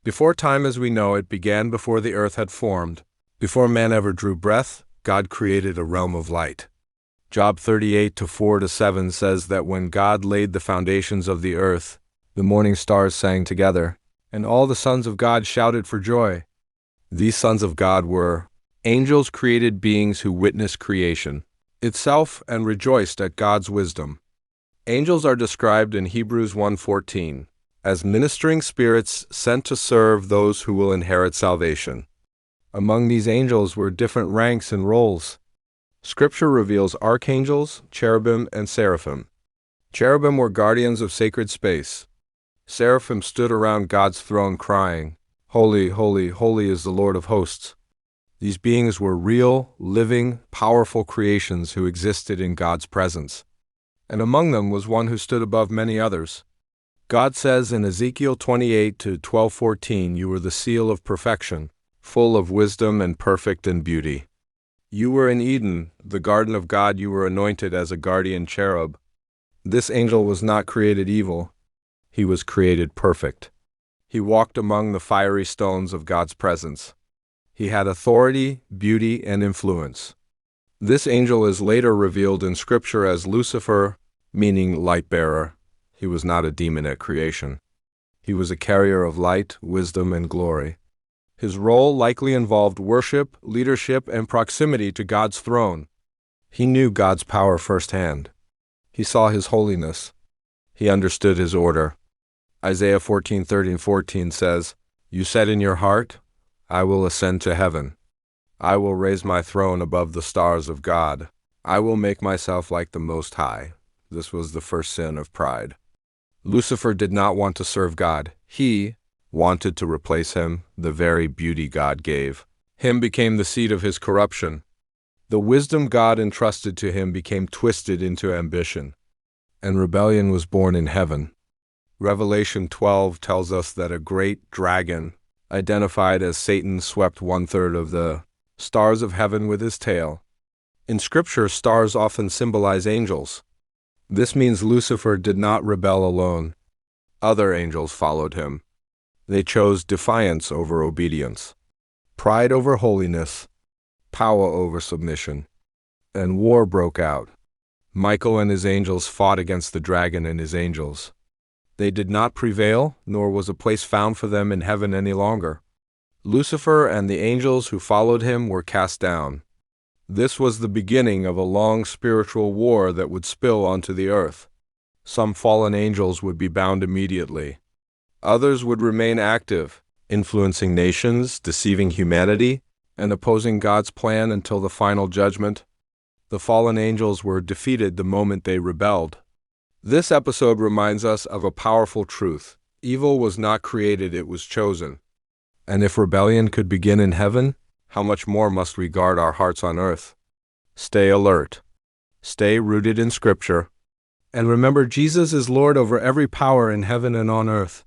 Before time as we know it began, before the earth had formed, before man ever drew breath, God created a realm of light. Job 38:4-7 says that when God laid the foundations of the earth, the morning stars sang together, and all the sons of God shouted for joy. These sons of God were angels, created beings who witnessed creation itself and rejoiced at God's wisdom. Angels are described in Hebrews 1:14 as ministering spirits sent to serve those who will inherit salvation. Among these angels were different ranks and roles. Scripture reveals archangels, cherubim, and seraphim. Cherubim were guardians of sacred space. Seraphim stood around God's throne crying, "Holy, holy, holy is the Lord of hosts." These beings were real, living, powerful creations who existed in God's presence. And among them was one who stood above many others. God says in Ezekiel 28:12-14, "You were the seal of perfection, full of wisdom and perfect in beauty." You were in Eden, the garden of God. You were anointed as a guardian cherub. This angel was not created evil. He was created perfect. He walked among the fiery stones of God's presence. He had authority, beauty, and influence. This angel is later revealed in Scripture as Lucifer, meaning light-bearer. He was not a demon at creation. He was a carrier of light, wisdom, and glory. His role likely involved worship, leadership, and proximity to God's throne. He knew God's power firsthand. He saw His holiness. He understood His order. Isaiah 14:13-14 says, "You said in your heart, I will ascend to heaven. I will raise my throne above the stars of God. I will make myself like the Most High." This was the first sin of pride. Lucifer did not want to serve God. He wanted to replace Him, the very beauty God gave. Him became the seat of his corruption. The wisdom God entrusted to him became twisted into ambition, and rebellion was born in heaven. Revelation 12 tells us that a great dragon, identified as Satan, swept 1/3 of the stars of heaven with his tail. In Scripture, stars often symbolize angels. This means Lucifer did not rebel alone. Other angels followed him. They chose defiance over obedience, pride over holiness, power over submission, and war broke out. Michael and his angels fought against the dragon and his angels. They did not prevail, nor was a place found for them in heaven any longer. Lucifer and the angels who followed him were cast down. This was the beginning of a long spiritual war that would spill onto the earth. Some fallen angels would be bound immediately. Others would remain active, influencing nations, deceiving humanity, and opposing God's plan until the final judgment. The fallen angels were defeated the moment they rebelled. This episode reminds us of a powerful truth. Evil was not created, it was chosen. And if rebellion could begin in heaven, how much more must we guard our hearts on earth? Stay alert. Stay rooted in Scripture. And remember, Jesus is Lord over every power in heaven and on earth.